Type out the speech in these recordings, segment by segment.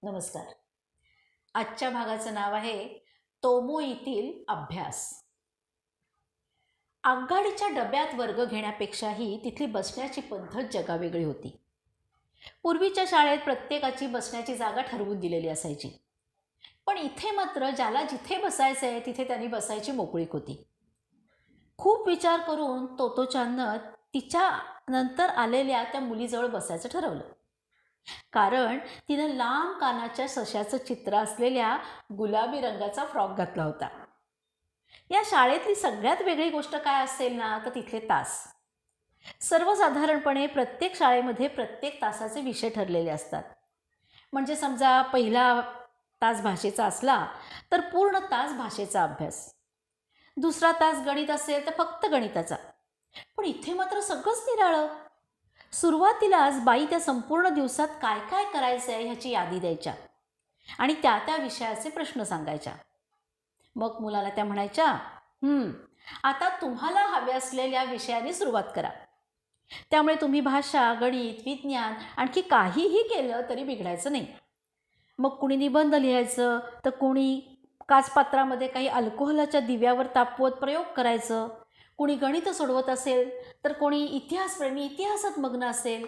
नमस्कार. आजच्या भागाचं नाव आहे तोमोईतील अभ्यास. आगगाडीच्या डब्यात वर्ग घेण्यापेक्षाही तिथली बसण्याची पद्धत जगावेगळी होती. पूर्वीच्या शाळेत प्रत्येकाची बसण्याची जागा ठरवून दिलेली असायची. पण इथे मात्र ज्याला जिथे बसायचं आहे तिथे त्यांनी बसायची मोकळीक होती. खूप विचार करून तोतोचाननं तिच्या नंतर आलेल्या त्या मुलीजवळ बसायचं ठरवलं. कारण तिनं लांब कानाच्या सशाचं चित्र असलेल्या गुलाबी रंगाचा फ्रॉक घातला होता. या शाळेतली सगळ्यात वेगळी गोष्ट काय असेल ना, तर तिथले तास. सर्वसाधारणपणे प्रत्येक शाळेमध्ये प्रत्येक तासाचे विषय ठरलेले असतात. म्हणजे समजा पहिला तास भाषेचा असला तर पूर्ण तास भाषेचा अभ्यास, दुसरा तास गणित असेल तर फक्त गणिताचा. पण इथे मात्र सगळंच निराळं. सुरुवातीलाच बाई त्या संपूर्ण दिवसात काय काय करायचं आहे ह्याची यादी द्यायच्या आणि त्या त्या विषयाचे प्रश्न सांगायच्या. मग मुलाला त्या म्हणायच्या, आता तुम्हाला हव्या असलेल्या विषयाने सुरुवात करा. त्यामुळे तुम्ही भाषा, गणित, विज्ञान आणखी काहीही केलं तरी बिघडायचं नाही. मग कुणी निबंध लिहायचं, तर कुणी काचपात्रामध्ये काही अल्कोहोलाच्या दिव्यावर तापवत प्रयोग करायचं, कुणी गणित सोडवत असेल तर कोणी इतिहासप्रेमी इतिहासात मग्न असेल.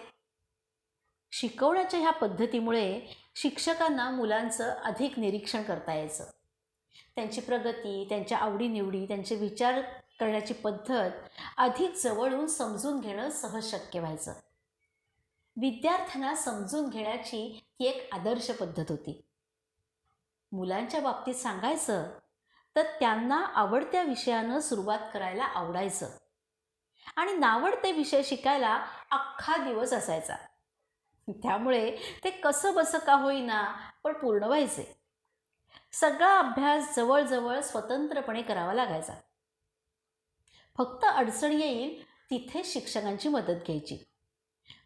शिकवण्याच्या ह्या पद्धतीमुळे शिक्षकांना मुलांचं अधिक निरीक्षण करता यायचं. त्यांची प्रगती, त्यांच्या आवडीनिवडी, त्यांचे विचार करण्याची पद्धत अधिक जवळून समजून घेणं सहज शक्य व्हायचं. विद्यार्थ्यांना समजून घेण्याची ती एक आदर्श पद्धत होती. मुलांच्या बाबतीत सांगायचं तर त्यांना आवडत्या विषयानं सुरुवात करायला आवडायचं आणि नावडते विषय शिकायला अख्खा दिवस असायचा. त्यामुळे ते कसं बसं का होईना पण पूर्ण व्हायचे. सगळा अभ्यास जवळजवळ स्वतंत्रपणे करावा लागायचा. फक्त अडचण येईल तिथे शिक्षकांची मदत घ्यायची.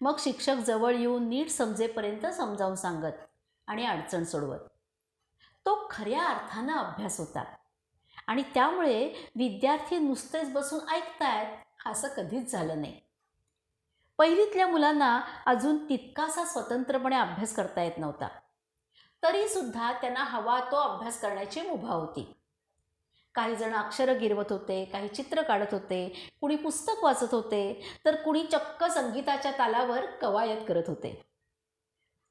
मग शिक्षक जवळ येऊन नीट समजेपर्यंत समजावून सांगत आणि अडचण सोडवत. तो खऱ्या अर्थानं अभ्यास होता आणि त्यामुळे विद्यार्थी नुसतेच बसून ऐकतायत असं कधीच झालं नाही. पहिलीतल्या मुलांना अजून तितकासा स्वतंत्रपणे अभ्यास करता येत नव्हता. तरीसुद्धा त्यांना हवा तो अभ्यास करण्याची मुभा होती. काही जण अक्षरं गिरवत होते, काही चित्र काढत होते, कुणी पुस्तक वाचत होते, तर कुणी चक्क संगीताच्या तालावर कवायत करत होते.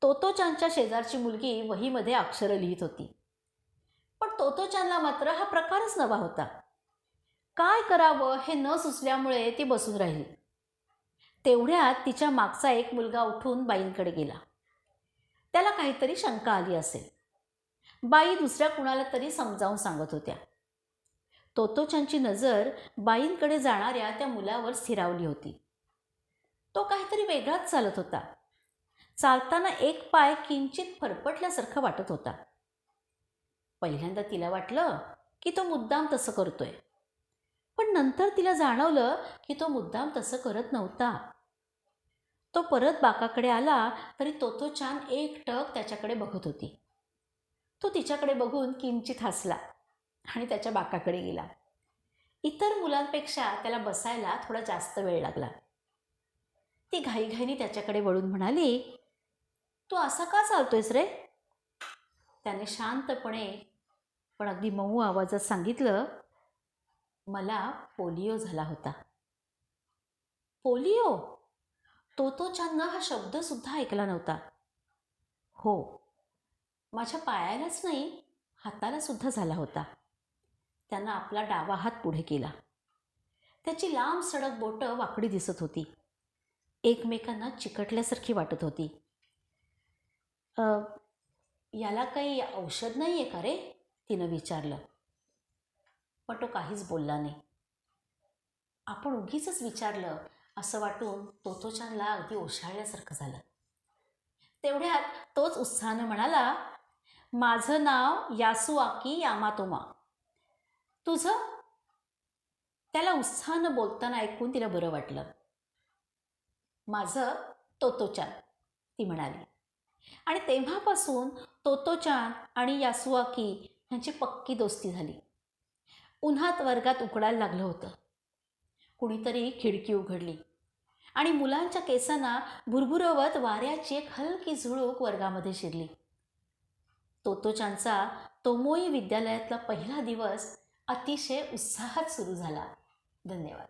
तोतोचानच्या शेजारची मुलगी वहीमध्ये अक्षरं लिहित होती. पण तोतोचानला मात्र हा प्रकारच नवा होता. काय करावं हे न सुचल्यामुळे ती बसून राहिली. तेवढ्यात तिच्या मागचा एक मुलगा उठून बाईंकडे गेला. त्याला काहीतरी शंका आली असेल. बाई दुसऱ्या कुणाला तरी समजावून सांगत होत्या. तोतोचानची नजर बाईंकडे जाणाऱ्या त्या मुलावर स्थिरावली होती. तो काहीतरी वेगळाच चालत होता. चालताना एक पाय किंचित फरफटल्यासारखं वाटत होता. पहिल्यांदा तिला वाटलं की तो मुद्दाम तसं करतोय, पण नंतर तिला जाणवलं की तो मुद्दाम तसं करत नव्हता. तो परत बाकाकडे आला तरी तोतोचान एकटक त्याच्याकडे बघत होती. तो तिच्याकडे बघून किंचित हसला आणि त्याच्या बाकाकडे गेला. इतर मुलांपेक्षा त्याला बसायला थोडा जास्त वेळ लागला. ती घाईघाईने त्याच्याकडे वळून म्हणाली, तू असा का चालतोयस रे? त्याने शांतपणे पण अगदी मऊ आवाजात सांगितलं, मला पोलिओ झाला होता. पोलिओ? तोतोचाननं हा शब्दसुद्धा ऐकला नव्हता. हो, माझ्या पायालाच नाही हाताला सुद्धा झाला होता. त्यानं आपला डावा हात पुढे केला. त्याची लांब सडक बोटं वाकडी दिसत होती. एकमेकांना चिकटल्यासारखी वाटत होती. याला काही औषध नाही आहे का रे? तिनं विचारलं. पण तो काहीच बोलला नाही. आपण उगीच विचारलं असं वाटून तोतोचानला अगदी ओशाळल्यासारखं झालं. तेवढ्यात तोच उत्साहानं म्हणाला, माझं नाव यासुआकी यामातोमा. तुझं? त्याला उत्साहानं बोलताना ऐकून तिला बरं वाटलं. माझं तोतोचान, ती म्हणाली. आणि तेव्हापासून तोतोचान आणि यासुआकी यांची पक्की दोस्ती झाली. उन्हात वर्गात उकडायला लागलं होतं. कुणीतरी खिडकी उघडली आणि मुलांच्या केसांना भुरभुरवत वाऱ्याची एक हलकी झुळूक वर्गामध्ये शिरली. तोतोचानचा तोमोई विद्यालयातला पहिला दिवस अतिशय उत्साहात सुरू झाला. धन्यवाद.